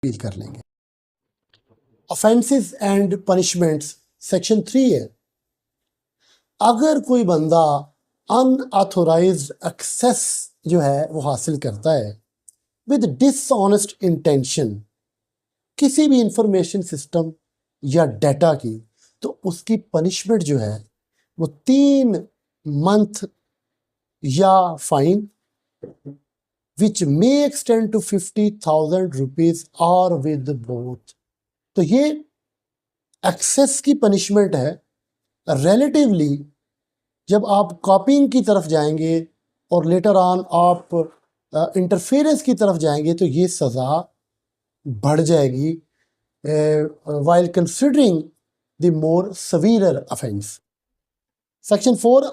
Deal कर लेंगे। Offences and punishments section 3 है, अगर कोई बंदा अनऑथोराइज्ड एक्सेस जो है वो हासिल करता है विद डिसऑनेस्ट इंटेंशन किसी भी इंफॉर्मेशन सिस्टम या डाटा की, तो उसकी पनिशमेंट जो है वो 3 मंथ या fine which may extend to 50,000 rupees or with both. तो ये एक्सेस की पनिशमेंट है। रिलेटिवली जब आप कॉपिंग की तरफ जाएंगे और लेटर ऑन आप इंटरफेरेंस की तरफ जाएंगे तो ये सज़ा बढ़ जाएगी while considering the more severe offence. Section 4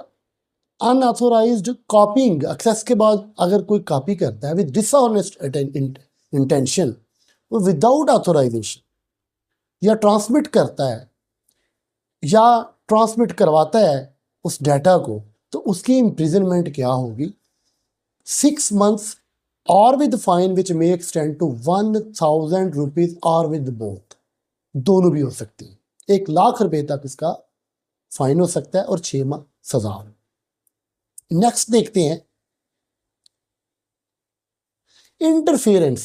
unauthorised copying, access के बाद अगर कोई कॉपी करता है with dishonest intention without authorisation या ट्रांसमिट करता है या ट्रांसमिट करवाता है उस डाटा को, तो उसकी इम्प्रिजनमेंट क्या होगी? 6 months और with fine which may extend to 1,000 rupees or with both, दोनों भी हो सकती है। 1 लाख रुपए तक इसका फाइन हो सकता है और 6 माह सजा। नेक्स्ट देखते हैं इंटरफेरेंस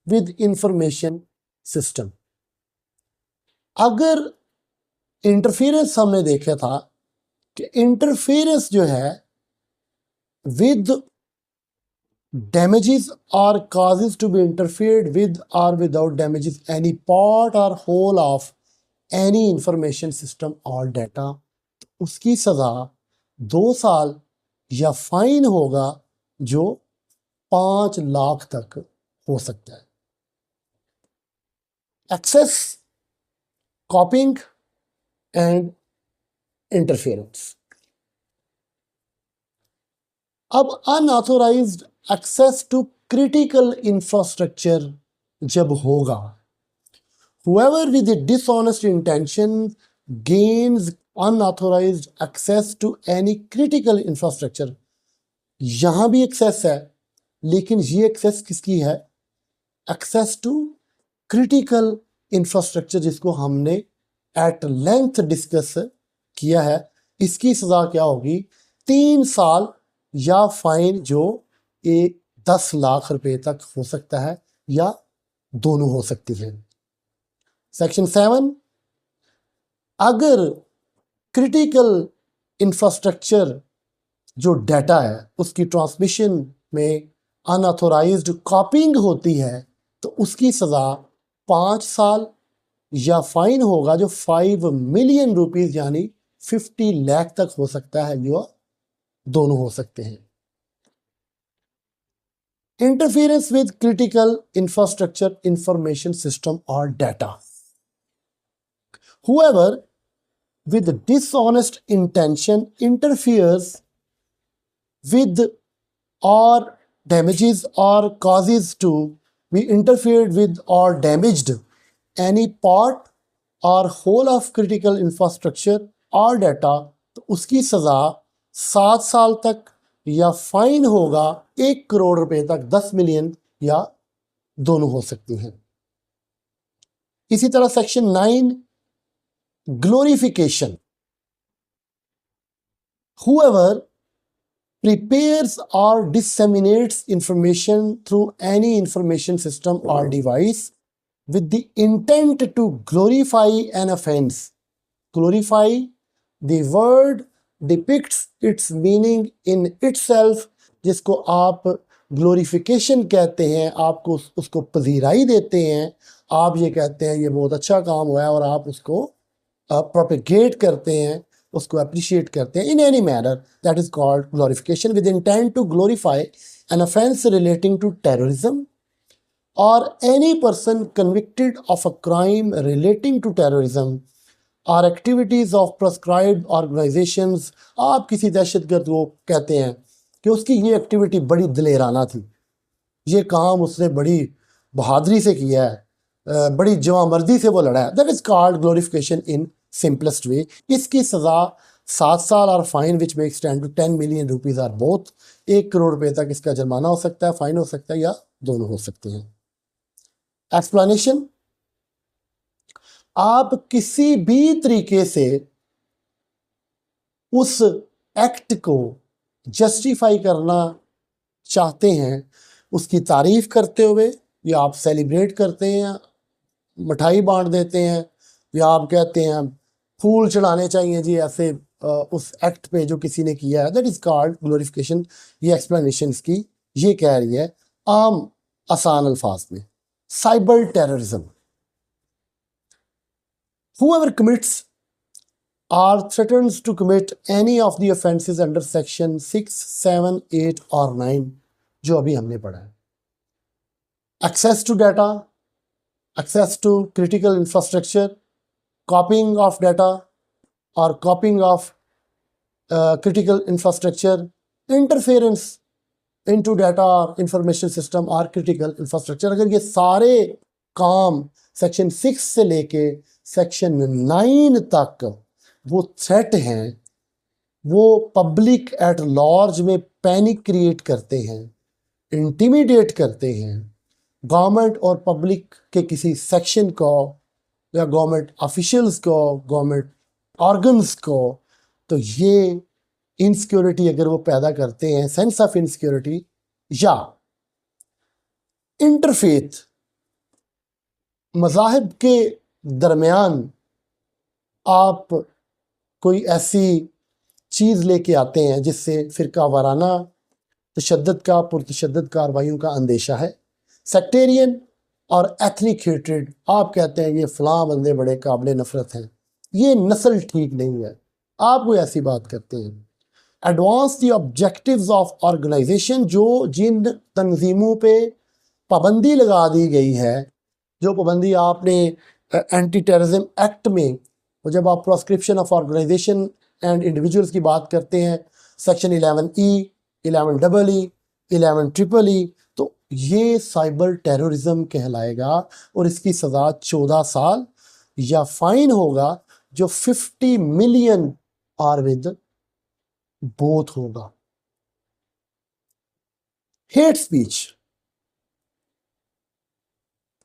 विद इंफॉर्मेशन सिस्टम। अगर इंटरफेरेंस हमने देखा था कि इंटरफेरेंस जो है with damages or causes to be interfered with or without damages any part or whole of any information system or data, उसकी सज़ा 2 साल या फाइन होगा जो 5 लाख तक हो सकता है। Access, copying and interference. अब unauthorised access to critical infrastructure जब होगा, whoever with a dishonest intention gains unauthorized access to any critical infrastructure, यहां भी एक्सेस है लेकिन ये एक्सेस किसकी है? एक्सेस टू क्रिटिकल इंफ्रास्ट्रक्चर, जिसको हमने एट लेंथ डिस्कस किया है। इसकी सजा क्या होगी? 3 साल या फाइन जो 10 लाख रुपए तक हो सकता है या दोनों हो सकती है। सेक्शन 7, अगर क्रिटिकल इंफ्रास्ट्रक्चर जो डाटा है उसकी ट्रांसमिशन में अनऑथोराइज्ड कॉपिंग होती है तो उसकी सज़ा 5 साल या फाइन होगा जो 5 मिलियन रुपीस यानी 50 लाख तक हो सकता है, जो दोनों हो सकते हैं। Interference with critical infrastructure information system और data, whoever with dishonest intention interferes with or damages or causes to be interfered with or damaged any part or whole of critical infrastructure or data, तो उसकी सज़ा 7 साल तक या fine होगा 1 करोड़ रुपए तक, 10 मिलियन या दोनों हो सकती हैं। इसी तरह section 9 glorification, whoever prepares or disseminates information through any information system or device with the intent to glorify an offense. Glorify, the word depicts its meaning in itself, जिसको आप ग्लोरिफिकेशन कहते हैं, आपको उसको पजीराई देते हैं, आप ये कहते हैं ये बहुत अच्छा काम हुआ है और आप उसको प्रोपेगेट करते हैं, उसको अप्रिशिएट करते हैं in any manner, that is called glorification with intent to glorify an offence relating to terrorism और any person convicted of a crime relating to terrorism और एक्टिविटीज़ ऑफ प्रेस्क्राइब्ड ऑर्गेनाइजेशंस। आप किसी दहशतगर्द को कहते हैं कि उसकी ये एक्टिविटी बड़ी दिलेराना थी, ये काम उसने बड़ी बहादुरी से किया है, बड़ी जवामर्दी से वो लड़ा है, that is called glorification in simplest way. इसकी सज़ा 7 साल और fine which may extend to 10 million rupees or both, 1 crore रुपए तक इसका जुर्माना हो सकता है, फाइन हो सकता है या दोनों हो सकते हैं। एक्सप्लेनेशन, आप किसी भी तरीके से उस एक्ट को जस्टिफाई करना चाहते हैं, उसकी तारीफ करते हुए, या आप सेलिब्रेट करते हैं, मिठाई बांट देते हैं, या आप कहते हैं फूल चढ़ाने चाहिए जी ऐसे उस एक्ट पे जो किसी ने किया है, दैट इज कॉल्ड ग्लोरिफिकेशन। ये एक्सप्लेनेशन की ये कह रही है आम आसान अल्फाज में। Cyber terrorism, whoever commits or threatens to commit any of the offenses under section 6, 7, 8 और 9 जो अभी हमने पढ़ा है। Access to data, access to critical infrastructure, copying of data और copying of critical infrastructure, interference into data और information system और critical infrastructure, अगर ये सारे काम सेक्शन 6 से लेके सेक्शन 9 तक वो थ्रेट हैं, वो पब्लिक एट लार्ज में पैनिक क्रिएट करते हैं, इंटिमिडेट करते हैं गवर्नमेंट और पब्लिक के किसी सेक्शन को या गवर्नमेंट ऑफिशियल्स को, गवर्नमेंट ऑर्गन्स को, तो ये इनसिक्योरिटी अगर वो पैदा करते हैं, सेंस ऑफ इनसिक्योरिटी, या इंटरफेथ मज़ाहिब के दरमियान आप कोई ऐसी चीज़ लेके आते हैं जिससे फ़िरका वाराना तशद्दुद का, पुरतशद्दुद कार्रवाइयों का अंदेशा है। सेक्टेरियन और एथनिक हेट्रेड, आप कहते हैं ये फ़लाँ बंदे बड़े काबिल नफ़रत हैं, ये नस्ल ठीक नहीं है, आप कोई ऐसी बात करते हैं। Advance the objectives of organisation, जो जिन तंजीमों पे पाबंदी लगा दी गई है, जो पाबंदी आपने एंटी टेररिज्म एक्ट में, और जब आप प्रोस्क्रिप्शन ऑफ ऑर्गेनाइजेशन एंड इंडिविजुअल्स की बात करते हैं सेक्शन 11E, 11EE, 11EEE, तो ये साइबर टेररिज्म कहलाएगा और इसकी सज़ा 14 साल या फाइन होगा जो 50 मिलियन और विद बोथ होगा। Hate speech,